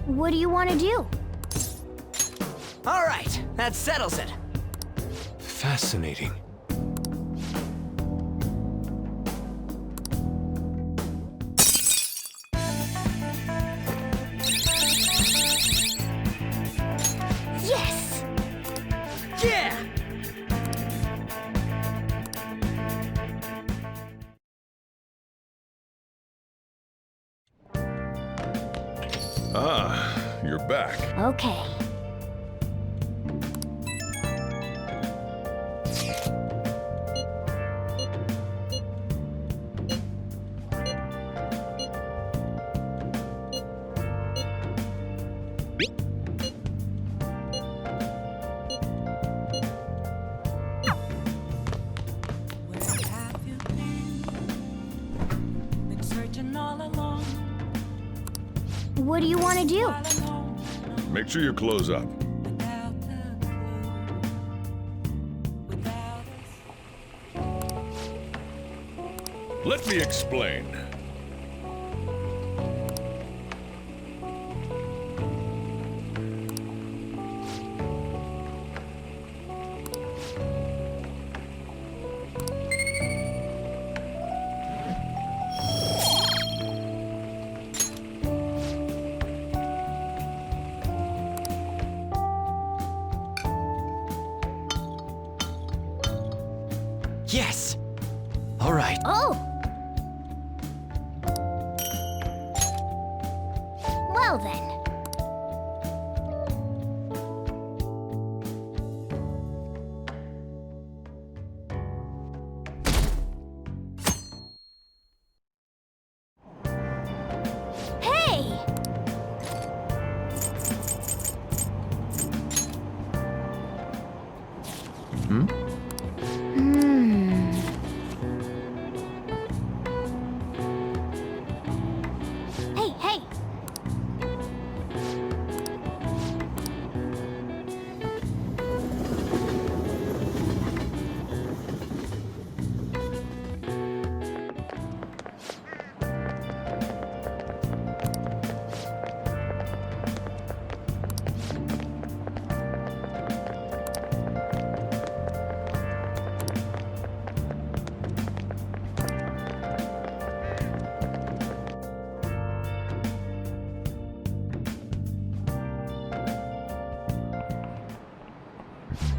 What do you want to do? All right, that settles it. Fascinating. Yes! Yeah! Ah, you're back. Okay. Where have you been? Been searching all along, What do you want to do? all alone, Make sure you close up. without a clue, without a Let me explain. Yes! All right. Oh! Well then. Hey! Hmm? Hey, hey!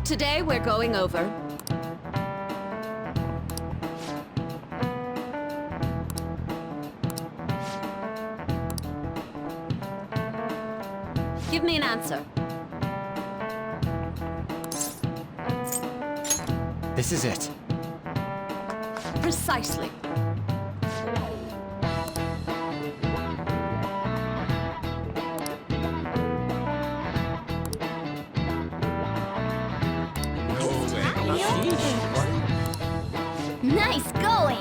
Today we're going over Give me an answer. This is it. Precisely. Nice going!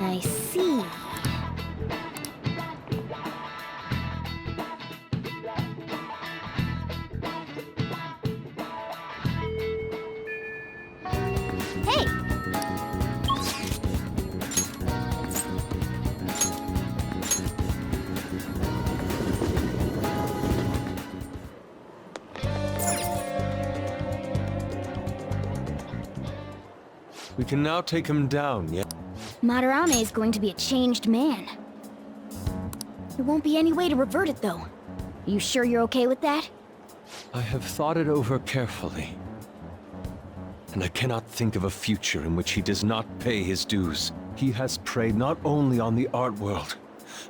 I see. Hey! We can now take him down, yeah? Madarame is going to be a changed man. There won't be any way to revert it, though. You sure you're okay with that? I have thought it over carefully. And I cannot think of a future in which he does not pay his dues. He has preyed not only on the art world,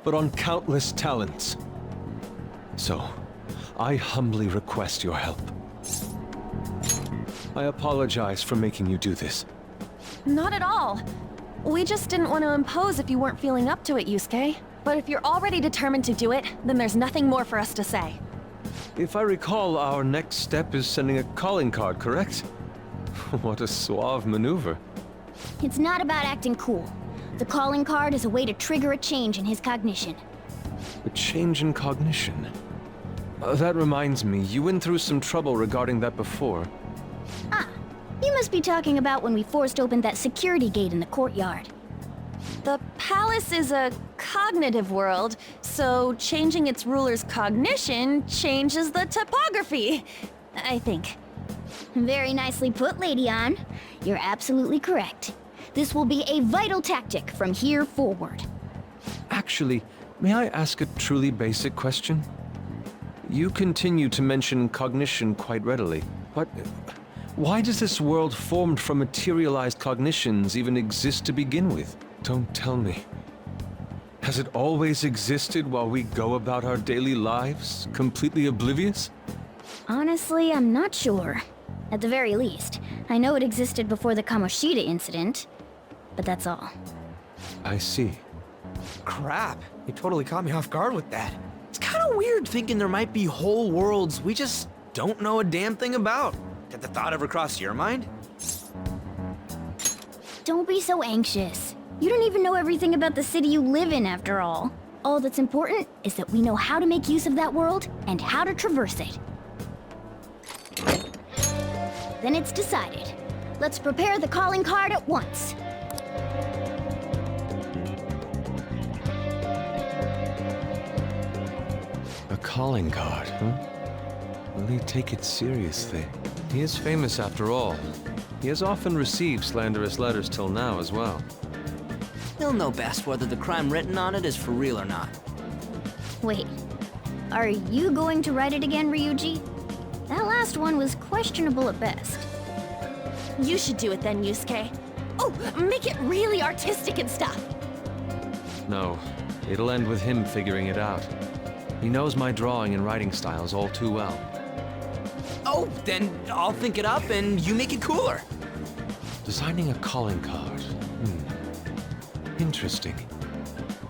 but on countless talents. So, I humbly request your help. I apologize for making you do this. Not at all. We just didn't want to impose if you weren't feeling up to it, Yusuke. But if you're already determined to do it, then there's nothing more for us to say. If I recall, our next step is sending a calling card, correct? What a suave maneuver. It's not about acting cool. The calling card is a way to trigger a change in his cognition. A change in cognition. That reminds me, you went through some trouble regarding that before. Ah, you must be talking about when we forced open that security gate in the courtyard. The palace is a cognitive world, so changing its ruler's cognition changes the topography, I think. Very nicely put, Lady Ann. You're absolutely correct. This will be a vital tactic from here forward. Actually, may I ask a truly basic question? You continue to mention cognition quite readily, but why does this world formed from materialized cognitions even exist to begin with? Don't tell me. Has it always existed while we go about our daily lives, completely oblivious? Honestly, I'm not sure. At the very least, I know it existed before the Kamoshida incident, but that's all. I see. Crap, you totally caught me off guard with that. It's kind of weird thinking there might be whole worlds we just don't know a damn thing about. Did the thought ever cross your mind? Don't be so anxious. You don't even know everything about the city you live in, after all. All that's important is that we know how to make use of that world and how to traverse it. Then it's decided. Let's prepare the calling card at once. A calling card, huh? Will he take it seriously? He is famous after all. He has often received slanderous letters till now as well. He'll know best whether the crime written on it is for real or not. Wait, are you going to write it again, Ryuji? That last one was questionable at best. You should do it then, Yusuke. Oh, make it really artistic and stuff. No, it'll end with him figuring it out. He knows my drawing and writing styles all too well. Oh, then I'll think it up and you make it cooler. Designing a calling card. Interesting.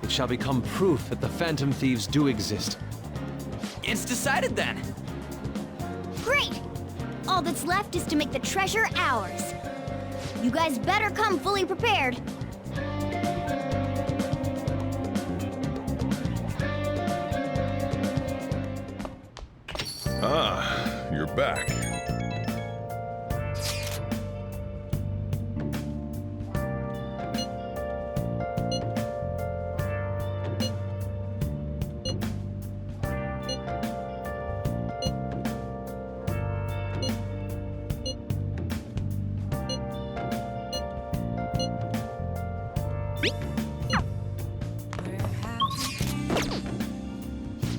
It shall become proof that the Phantom Thieves do exist. It's decided then. Great! All that's left is to make the treasure ours. You guys better come fully prepared. Ah, you're back. Where have you been?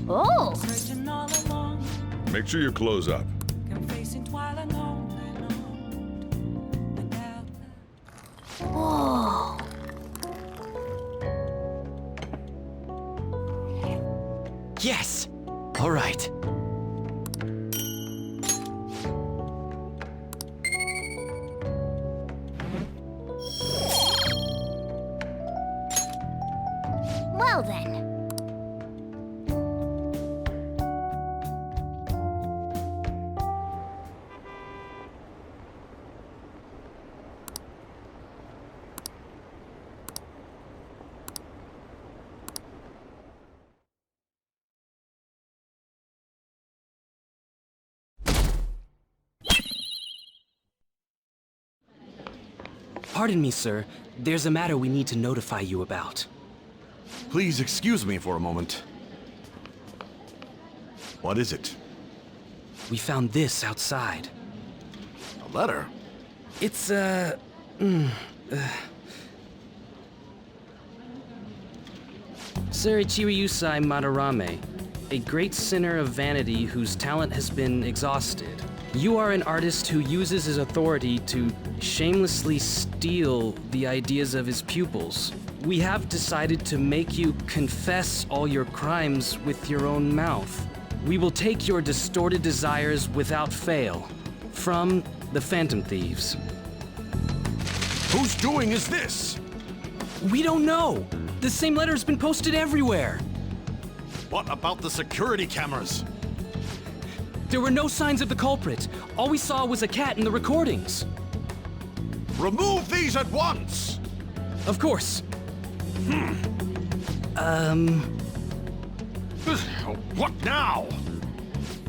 Oh! Searching all along, Make sure you close up. confessing twilight on and on, without Whoa! Yes! All right. Well then. Pardon me, sir. There's a matter we need to notify you about. Please excuse me for a moment. What is it? We found this outside. A letter? It's, Sir Ichiryusai Madarame, a great sinner of vanity whose talent has been exhausted. You are an artist who uses his authority to shamelessly steal the ideas of his pupils. We have decided to make you confess all your crimes with your own mouth. We will take your distorted desires without fail from the Phantom Thieves. Whose doing is this? We don't know. The same letter has been posted everywhere. What about the security cameras? There were no signs of the culprit. All we saw was a cat in the recordings. Remove these at once! Of course. What now?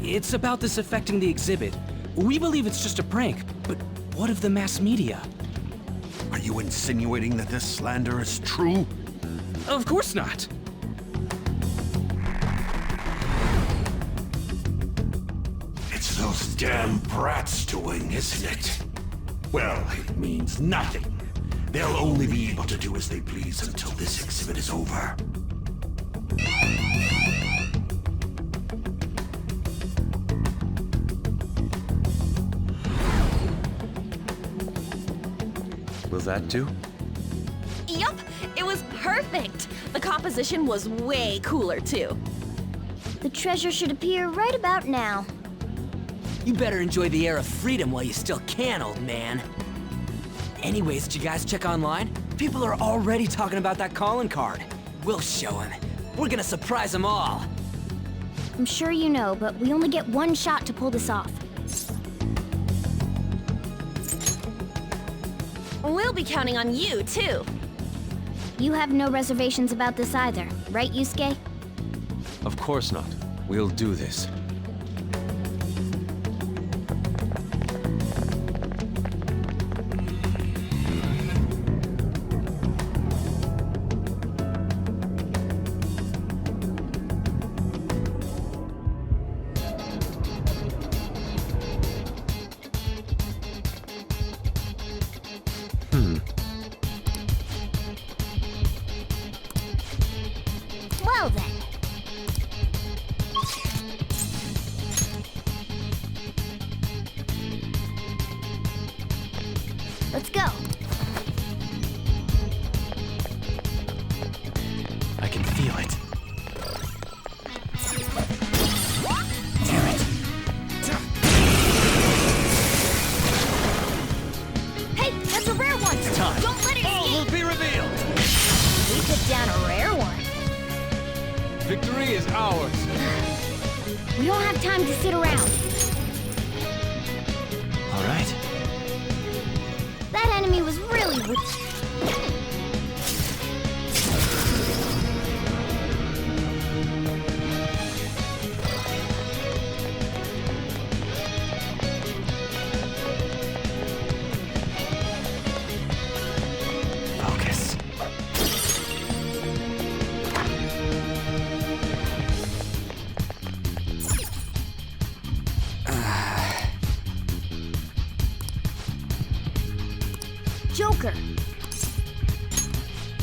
It's about this affecting the exhibit. We believe it's just a prank, but what of the mass media? Are you insinuating that this slander is true? Of course not. It's those damn brats doing, isn't it? Well, it means nothing. They'll only be able to do as they please until this exhibit is over. Will that do? Yup, it was perfect. The composition was way cooler, too. The treasure should appear right about now. You better enjoy the air of freedom while you still can, old man. Anyways, did you guys check online? People are already talking about that calling card. We'll show them. We're gonna surprise them all. I'm sure you know, but we only get one shot to pull this off. We'll be counting on you, too. You have no reservations about this either, right, Yusuke? Of course not. We'll do this. Well then. Let's go. I can feel it. Hey, that's a rare one! time. Don't let it escape! Be revealed. We took down a rare one. Victory is ours. We don't have time to sit around. All right. That enemy was really... Focus. Joker.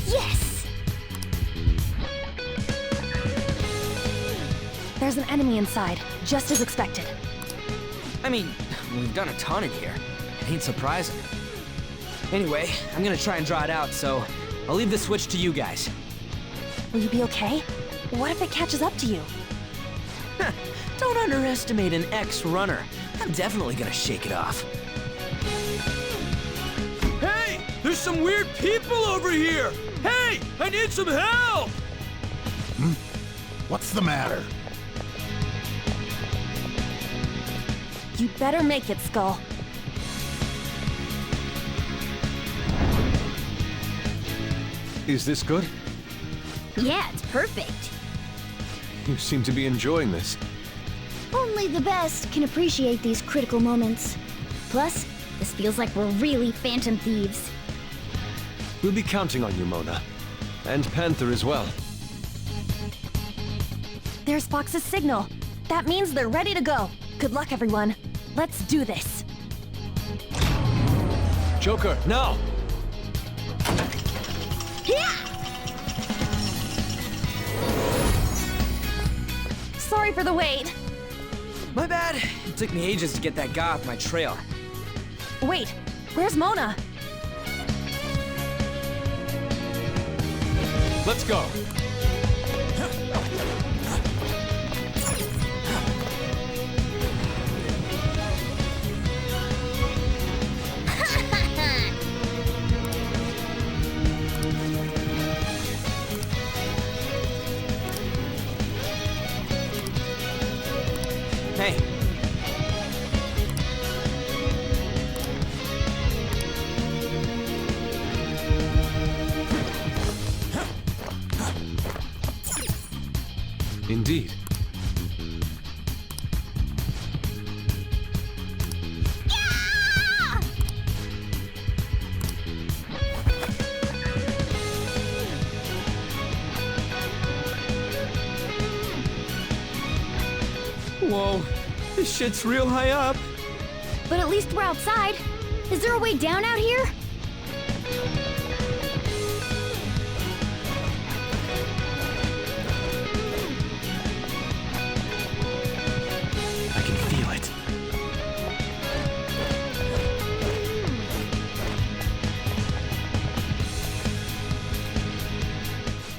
Yes! There's an enemy inside, just as expected. I mean, we've done a ton in here. It ain't surprising. Anyway, I'm gonna try and draw it out, so I'll leave the switch to you guys. Will you be okay? What if it catches up to you? Don't underestimate an ex-runner. I'm definitely gonna shake it off. Hey! There's some weird people over here! Hey! I need some help! What's the matter? You better make it, Skull. Is this good? Yeah, it's perfect. You seem to be enjoying this. Only the best can appreciate these critical moments. Plus, this feels like we're really Phantom Thieves. We'll be counting on you, Mona. And Panther as well. There's Fox's signal. That means they're ready to go. Good luck, everyone. Let's do this. Joker, now! Sorry for the wait. My bad. It took me ages to get that guy off my trail. Wait, where's Mona? Let's go! Hey. Indeed. Whoa, this shit's real high up. But at least we're outside. Is there a way down out here? I can feel it.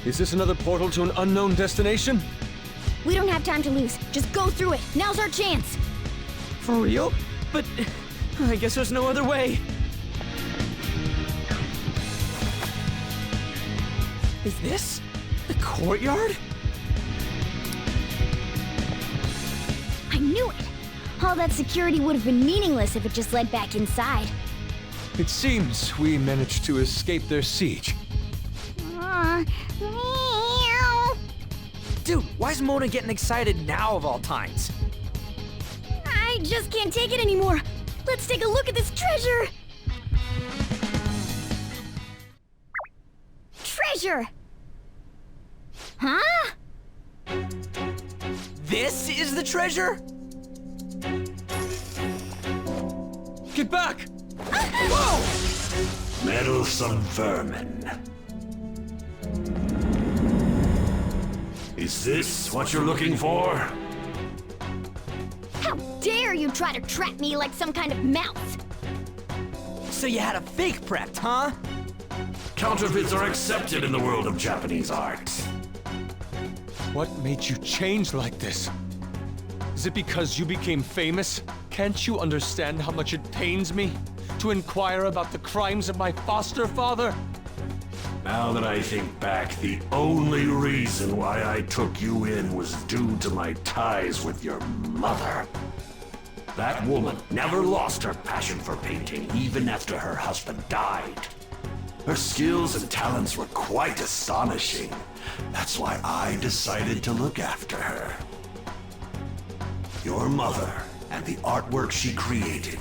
Is this another portal to an unknown destination? We don't have time to lose. Just go through it. Now's our chance. For real? But I guess there's no other way. Is this the courtyard? I knew it. All that security would have been meaningless if it just led back inside. It seems we managed to escape their siege. Meow. Dude, why is Mona getting excited now of all times? I just can't take it anymore. Let's take a look at this treasure. Treasure! Huh? This is the treasure? Get back! Whoa! Meddlesome vermin. Is this what you're looking for? How dare you try to trap me like some kind of mouse? So you had a fake prepped, huh? Counterfeits are accepted in the world of Japanese art. What made you change like this? Is it because you became famous? Can't you understand how much it pains me to inquire about the crimes of my foster father? Now that I think back, the only reason why I took you in was due to my ties with your mother. That woman never lost her passion for painting, even after her husband died. Her skills and talents were quite astonishing. That's why I decided to look after her. Your mother and the artwork she created,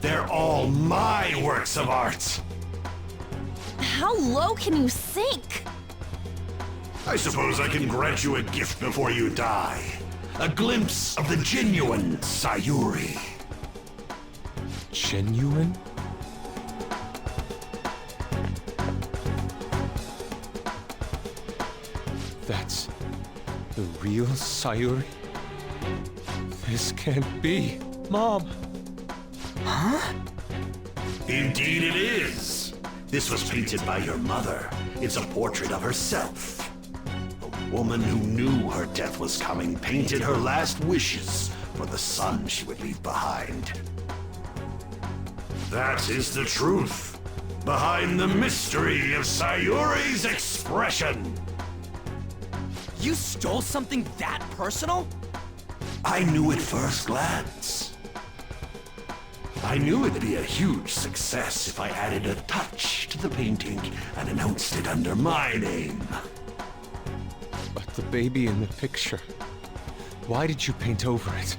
they're all my works of art. How low can you sink? I suppose I can grant you a gift before you die. A glimpse of the genuine Sayuri. Genuine? That's the real Sayuri? This can't be. Mom! Indeed it is. This was painted by your mother. It's a portrait of herself. A woman who knew her death was coming painted her last wishes for the son she would leave behind. That is the truth behind the mystery of Sayuri's expression. You stole something that personal? I knew at first glance. I knew it'd be a huge success if I added a touch to the painting and announced it under my name. But the baby in the picture. Why did you paint over it?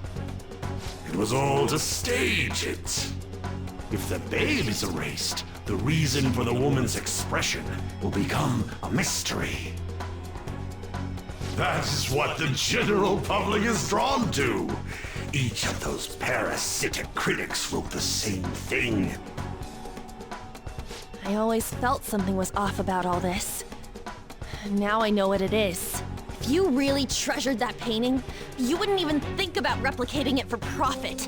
It was all to stage it. If the babe is erased, the reason for the woman's expression will become a mystery. That is what the general public is drawn to. Each of those parasitic critics wrote the same thing. I always felt something was off about all this. Now I know what it is. If you really treasured that painting, you wouldn't even think about replicating it for profit.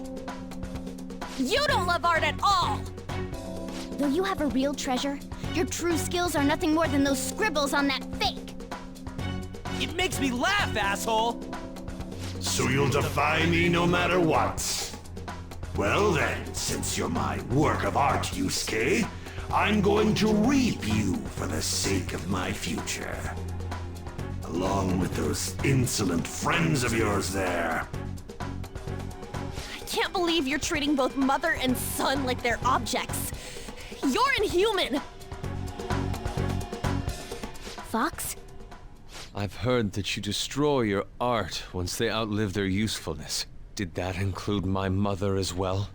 You don't love art at all! Though you have a real treasure, your true skills are nothing more than those scribbles on that fake. It makes me laugh, asshole! So you'll defy me no matter what. Well then, since you're my work of art, Yusuke, I'm going to reap you for the sake of my future. Along with those insolent friends of yours there. I can't believe you're treating both mother and son like they're objects. You're inhuman! Fox? I've heard that you destroy your art once they outlive their usefulness. Did that include my mother as well?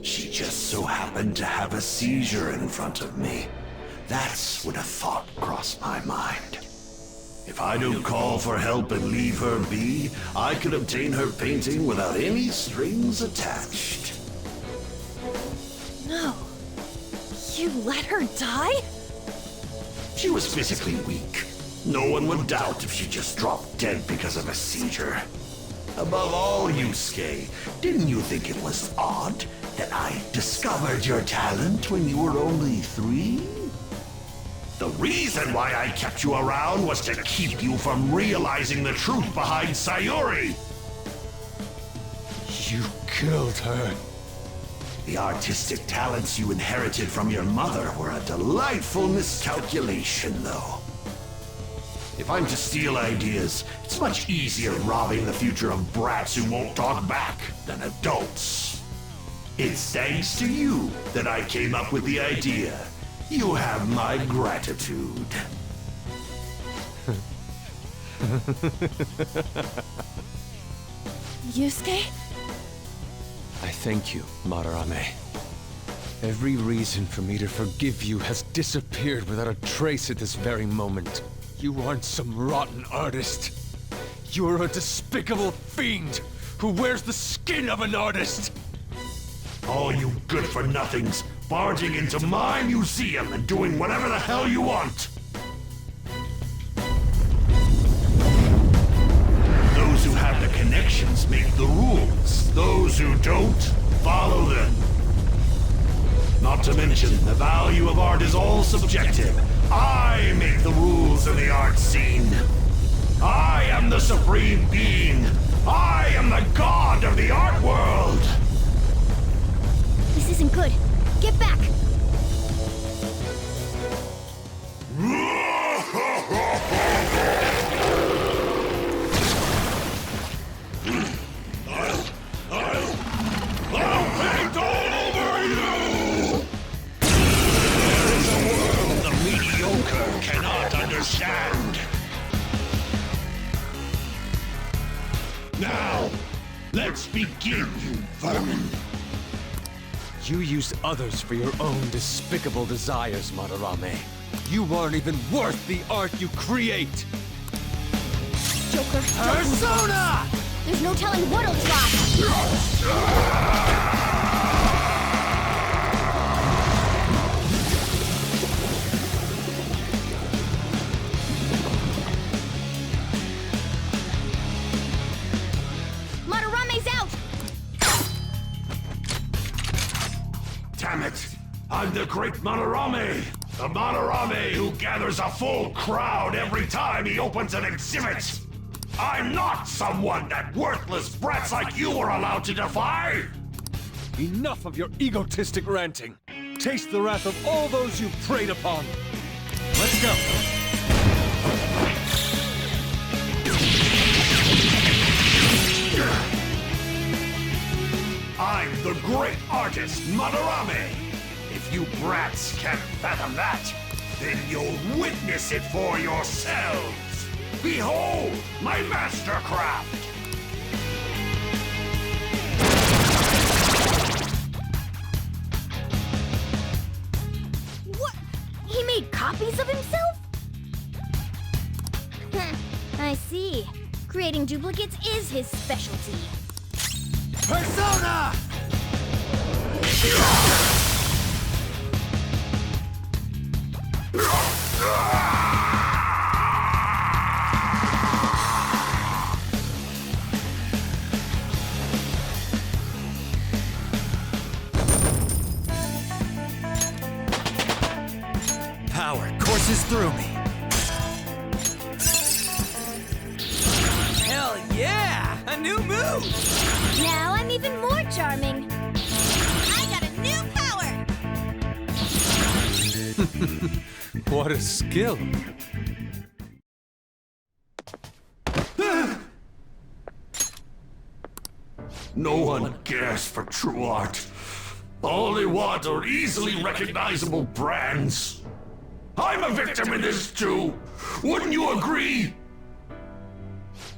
She just so happened to have a seizure in front of me. That's when a thought crossed my mind. If I don't call for help and leave her be, I could obtain her painting without any strings attached. No. You let her die? She was physically weak. No one would doubt if she just dropped dead because of a seizure. Above all, Yusuke, didn't you think it was odd that I discovered your talent when you were only 3? The reason why I kept you around was to keep you from realizing the truth behind Sayuri. You killed her. The artistic talents you inherited from your mother were a delightful miscalculation, though. If I'm to steal ideas, it's much easier robbing the future of brats who won't talk back than adults. It's thanks to you that I came up with the idea. You have my gratitude. Yusuke? I thank you, Madarame. Every reason for me to forgive you has disappeared without a trace at this very moment. You aren't some rotten artist. You're a despicable fiend who wears the skin of an artist. All you good-for-nothings barging into my museum and doing whatever the hell you want. Those who have the connections make the rules. Those who don't, follow them. Not to mention, the value of art is all subjective. I make the rules in the art scene. I am the supreme being. I am the god of the art world. This isn't good. Get back! I'll paint all over you! There is a world the mediocre cannot understand. Now, let's begin, you vermin. You used others for your own despicable desires, Madarame. You aren't even worth the art you create! Joker, Persona! there's no telling what'll fly! Madarame's out! Damn it! I'm the great Madarame! The Madarame who gathers a full crowd every time he opens an exhibit! I'm not someone that worthless brats like you are allowed to defy! Enough of your egotistic ranting! Taste the wrath of all those you've preyed upon! Let's go! I'm the great artist, Madarame! If you brats can't fathom that, then you'll witness it for yourselves! Behold my mastercraft! What? He made copies of himself? I see. Creating duplicates is his specialty. Persona! Power courses through me. Hell yeah! A new move! Now I'm even more charming. I got a new power! What a skill! No one cares for true art. All they want are easily recognizable brands. I'm a victim in this too. Wouldn't you agree?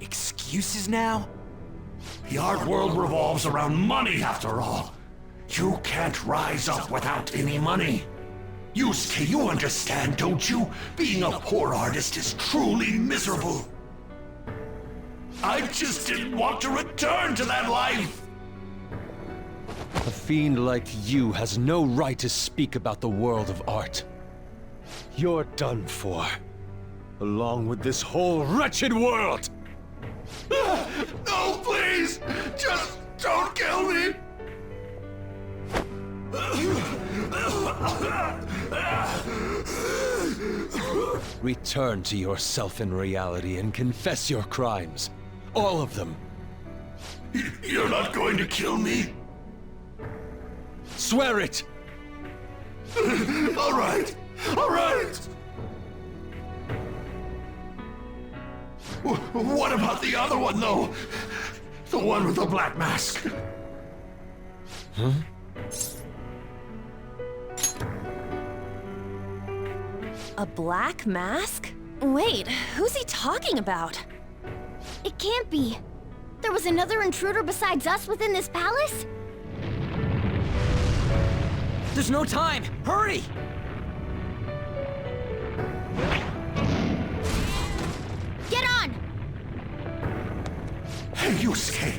Excuses now? The art world revolves around money after all. You can't rise up without any money. Yusuke, you understand, don't you? Being a poor artist is truly miserable. I just didn't want to return to that life. A fiend like you has no right to speak about the world of art. You're done for. Along with this whole wretched world! No, please! Just don't kill me! Return to yourself in reality and confess your crimes. All of them. You're not going to kill me? Swear it! All right! All right! What about the other one, though? The one with the black mask? Huh? A black mask? Wait, who's he talking about? It can't be. There was another intruder besides us within this palace? There's no time! Hurry! Get on! Hey, Yusuke,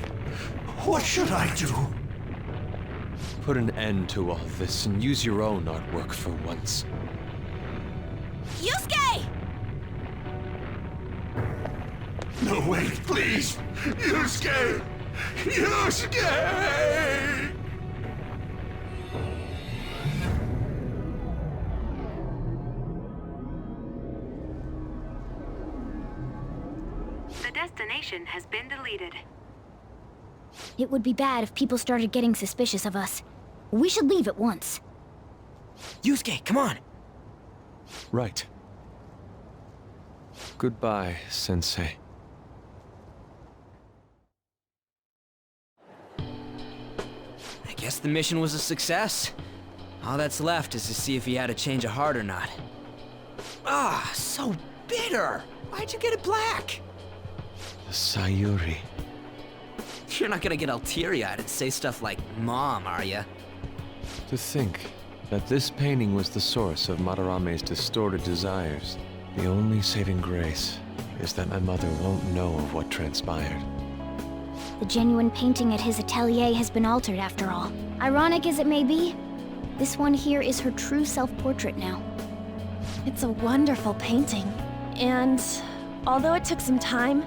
what should I do? Put an end to all this and use your own artwork for once. Yusuke! No, wait, please! Yusuke! Yusuke! The destination has been deleted. It would be bad if people started getting suspicious of us. We should leave at once. Yusuke, come on! Right. Goodbye, Sensei. I guess the mission was a success. All that's left is to see if he had a change of heart or not. Ah, so bitter! Why'd you get it black? The Sayuri. You're not gonna get all teary-eyed and say stuff like, Mom, are ya? To think that this painting was the source of Madarame's distorted desires. The only saving grace is that my mother won't know of what transpired. The genuine painting at his atelier has been altered after all. Ironic as it may be, this one here is her true self-portrait now. It's a wonderful painting. And although it took some time,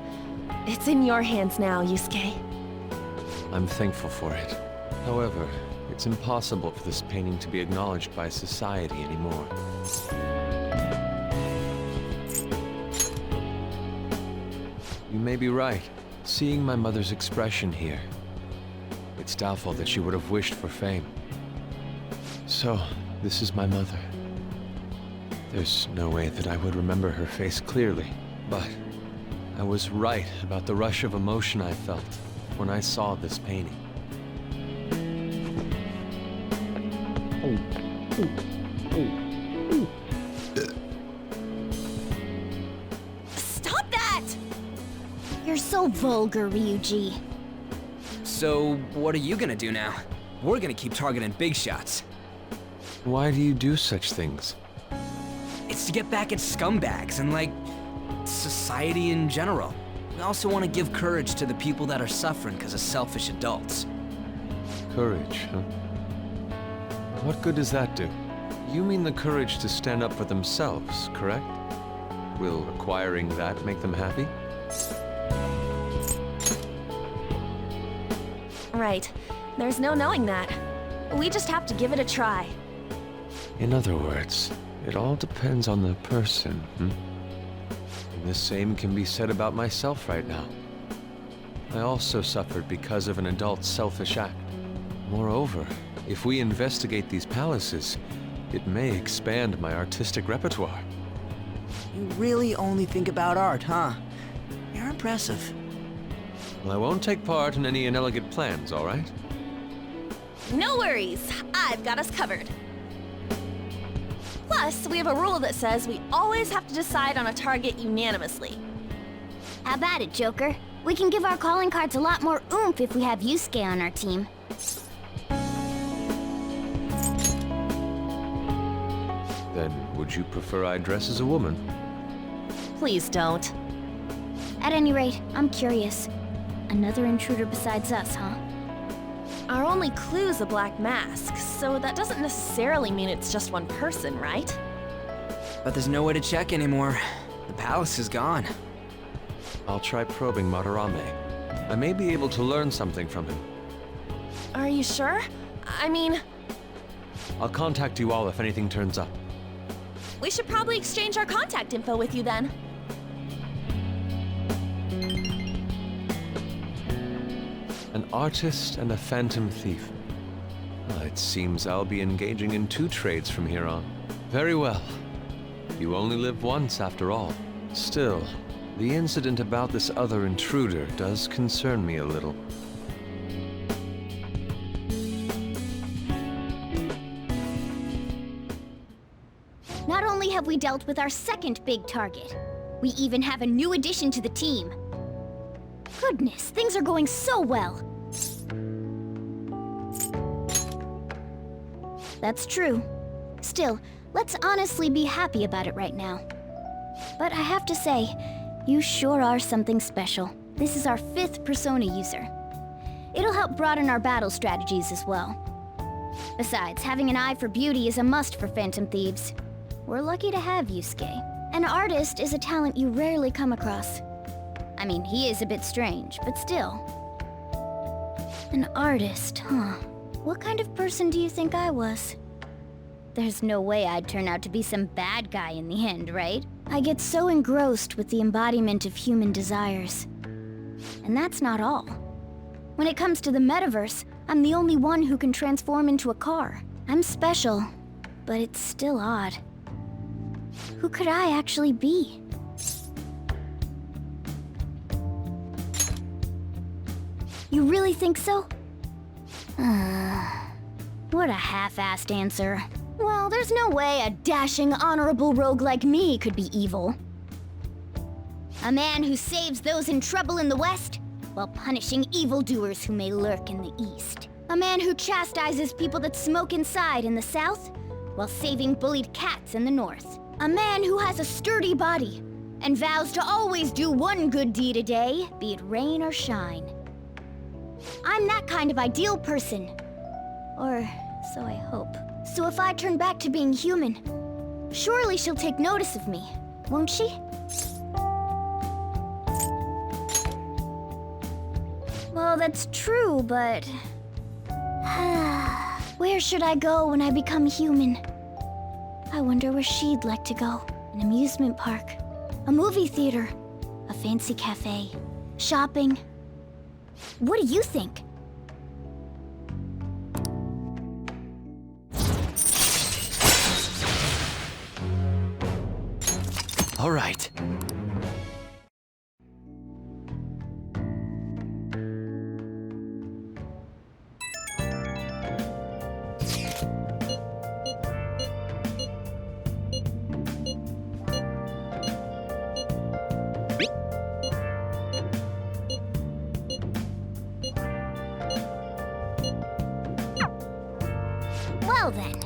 it's in your hands now, Yusuke. I'm thankful for it. However, it's impossible for this painting to be acknowledged by society anymore. You may be right. Seeing my mother's expression here, it's doubtful that she would have wished for fame. So, this is my mother. There's no way that I would remember her face clearly, but I was right about the rush of emotion I felt when I saw this painting. Stop that! You're so vulgar, Ryuji. So, what are you gonna do now? We're gonna keep targeting big shots. Why do you do such things? It's to get back at scumbags and, like, society in general. We also want to give courage to the people that are suffering because of selfish adults. Courage, huh? What good does that do? You mean the courage to stand up for themselves, correct? Will acquiring that make them happy? Right. There's no knowing that. We just have to give it a try. In other words, it all depends on the person, And the same can be said about myself right now. I also suffered because of an adult's selfish act. Moreover, if we investigate these palaces, it may expand my artistic repertoire. You really only think about art, huh? You're impressive. Well, I won't take part in any inelegant plans, all right? No worries. I've got us covered. Plus, we have a rule that says we always have to decide on a target unanimously. How about it, Joker? We can give our calling cards a lot more oomph if we have Yusuke on our team. Then would you prefer I dress as a woman? Please don't. At any rate, I'm curious. Another intruder besides us, huh? Our only clue's a black mask, so that doesn't necessarily mean it's just one person, right? But there's no way to check anymore. The palace is gone. I'll try probing Madarame. I may be able to learn something from him. Are you sure? I mean, I'll contact you all if anything turns up. we should probably exchange our contact info with you then. An artist and a phantom thief. Well, it seems I'll be engaging in 2 trades from here on. Very well. You only live once, after all. Still, the incident about this other intruder does concern me a little. Not only have we dealt with our second big target, we even have a new addition to the team. Goodness, things are going so well. That's true. Still, let's honestly be happy about it right now. But I have to say, you sure are something special. This is our 5th Persona user. It'll help broaden our battle strategies as well. Besides, having an eye for beauty is a must for Phantom Thieves. We're lucky to have Yusuke. An artist is a talent you rarely come across. I mean, he is a bit strange, but still. An artist, huh? What kind of person do you think I was? There's no way I'd turn out to be some bad guy in the end, right? I get so engrossed with the embodiment of human desires. And that's not all. When it comes to the metaverse, I'm the only one who can transform into a car. I'm special, but it's still odd. Who could I actually be? You really think so? What a half-assed answer. Well, there's no way a dashing, honorable rogue like me could be evil. A man who saves those in trouble in the West, while punishing evildoers who may lurk in the East. A man who chastises people that smoke inside in the South, while saving bullied cats in the North. A man who has a sturdy body, and vows to always do one good deed a day, be it rain or shine. I'm that kind of ideal person. Or so I hope. So if I turn back to being human, surely she'll take notice of me, won't she? Well, that's true, but... where should I go when I become human? I wonder where she'd like to go. An amusement park, a movie theater, a fancy cafe, shopping. What do you think? All right. Well then,